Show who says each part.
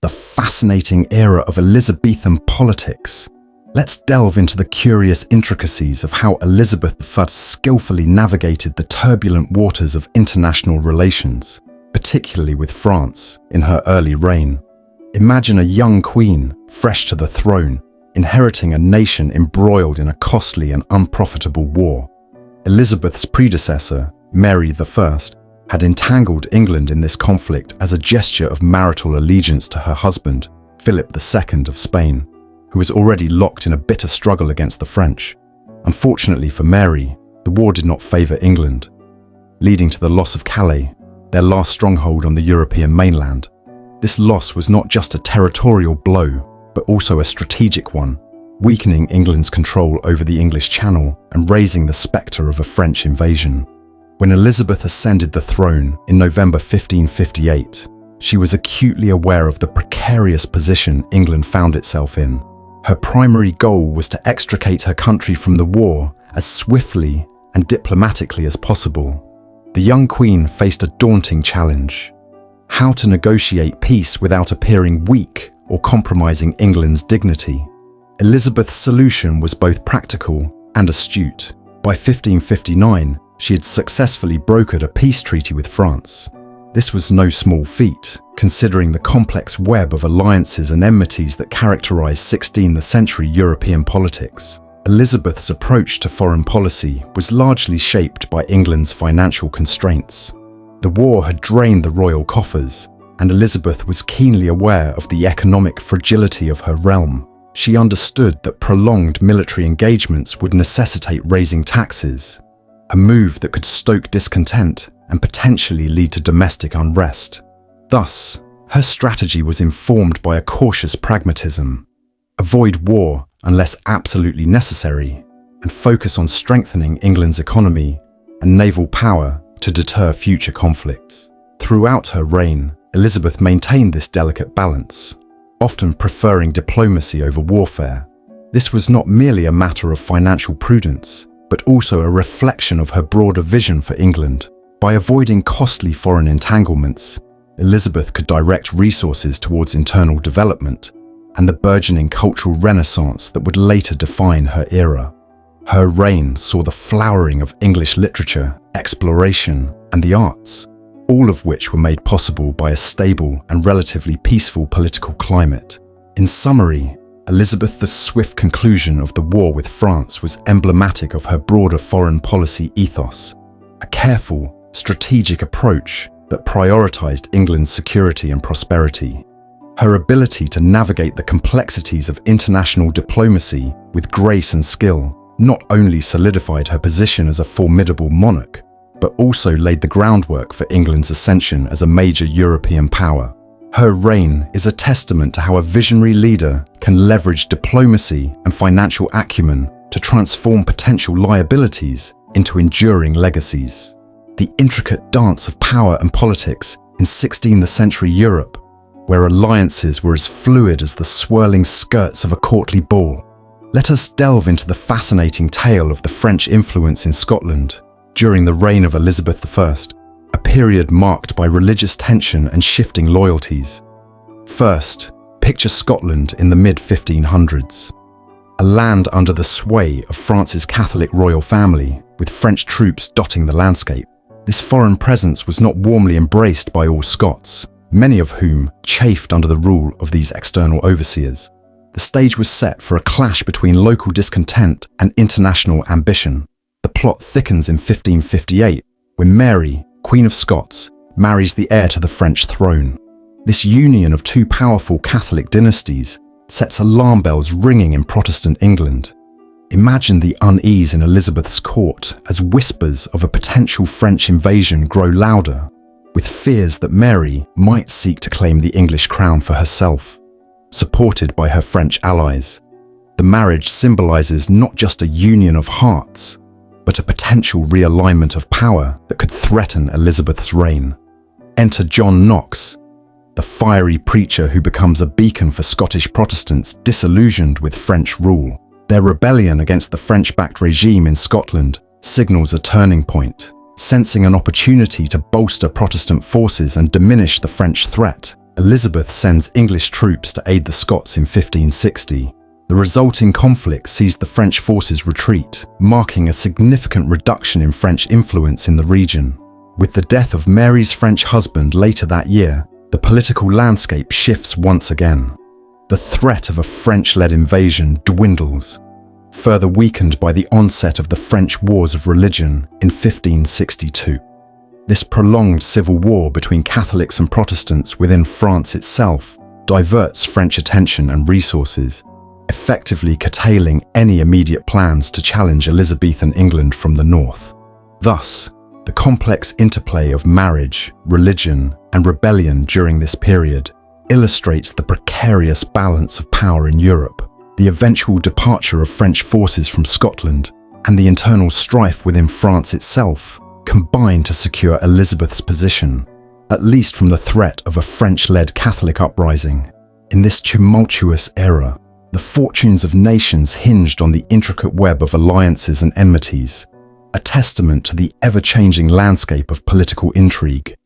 Speaker 1: The fascinating era of Elizabethan politics. Let's delve into the curious intricacies of how Elizabeth I skillfully navigated the turbulent waters of international relations, particularly with France, in her early reign. Imagine a young queen, fresh to the throne, inheriting a nation embroiled in a costly and unprofitable war. Elizabeth's predecessor, Mary I, had entangled England in this conflict as a gesture of marital allegiance to her husband, Philip II of Spain, who was already locked in a bitter struggle against the French. Unfortunately for Mary, the war did not favour England, leading to the loss of Calais, their last stronghold on the European mainland. This loss was not just a territorial blow, but also a strategic one, weakening England's control over the English Channel and raising the specter of a French invasion. When Elizabeth ascended the throne in November 1558, she was acutely aware of the precarious position England found itself in. Her primary goal was to extricate her country from the war as swiftly and diplomatically as possible. The young queen faced a daunting challenge: how to negotiate peace without appearing weak or compromising England's dignity. Elizabeth's solution was both practical and astute. By 1559, she had successfully brokered a peace treaty with France. This was no small feat, considering the complex web of alliances and enmities that characterized 16th century European politics. Elizabeth's approach to foreign policy was largely shaped by England's financial constraints. The war had drained the royal coffers, and Elizabeth was keenly aware of the economic fragility of her realm. She understood that prolonged military engagements would necessitate raising taxes, a move that could stoke discontent and potentially lead to domestic unrest. Thus, her strategy was informed by a cautious pragmatism: avoid war unless absolutely necessary, and focus on strengthening England's economy and naval power to deter future conflicts. Throughout her reign, Elizabeth maintained this delicate balance, often preferring diplomacy over warfare. This was not merely a matter of financial prudence, but also a reflection of her broader vision for England. By avoiding costly foreign entanglements, Elizabeth could direct resources towards internal development and the burgeoning cultural renaissance that would later define her era. Her reign saw the flowering of English literature, exploration, and the arts, all of which were made possible by a stable and relatively peaceful political climate. In summary, Elizabeth's swift conclusion of the war with France was emblematic of her broader foreign policy ethos, a careful, strategic approach that prioritized England's security and prosperity. Her ability to navigate the complexities of international diplomacy with grace and skill not only solidified her position as a formidable monarch, but also laid the groundwork for England's ascension as a major European power. Her reign is a testament to how a visionary leader can leverage diplomacy and financial acumen to transform potential liabilities into enduring legacies. The intricate dance of power and politics in 16th century Europe, where alliances were as fluid as the swirling skirts of a courtly ball. Let us delve into the fascinating tale of the French influence in Scotland during the reign of Elizabeth I, a period marked by religious tension and shifting loyalties. First, picture Scotland in the mid-1500s, a land under the sway of France's Catholic royal family, with French troops dotting the landscape. This foreign presence was not warmly embraced by all Scots, many of whom chafed under the rule of these external overseers. The stage was set for a clash between local discontent and international ambition. The plot thickens in 1558, when Mary, Queen of Scots, marries the heir to the French throne. This union of two powerful Catholic dynasties sets alarm bells ringing in Protestant England. Imagine the unease in Elizabeth's court as whispers of a potential French invasion grow louder, with fears that Mary might seek to claim the English crown for herself. Supported by her French allies, the marriage symbolizes not just a union of hearts, but a potential realignment of power that could threaten Elizabeth's reign. Enter John Knox, the fiery preacher who becomes a beacon for Scottish Protestants disillusioned with French rule. Their rebellion against the French-backed regime in Scotland signals a turning point. Sensing an opportunity to bolster Protestant forces and diminish the French threat, Elizabeth sends English troops to aid the Scots in 1560. The resulting conflict sees the French forces retreat, marking a significant reduction in French influence in the region. With the death of Mary's French husband later that year, the political landscape shifts once again. The threat of a French-led invasion dwindles, further weakened by the onset of the French Wars of Religion in 1562. This prolonged civil war between Catholics and Protestants within France itself diverts French attention and resources, effectively curtailing any immediate plans to challenge Elizabethan England from the north. Thus, the complex interplay of marriage, religion, and rebellion during this period illustrates the precarious balance of power in Europe, the eventual departure of French forces from Scotland, and the internal strife within France itself combine to secure Elizabeth's position, at least from the threat of a French-led Catholic uprising. In this tumultuous era, the fortunes of nations hinged on the intricate web of alliances and enmities, a testament to the ever-changing landscape of political intrigue.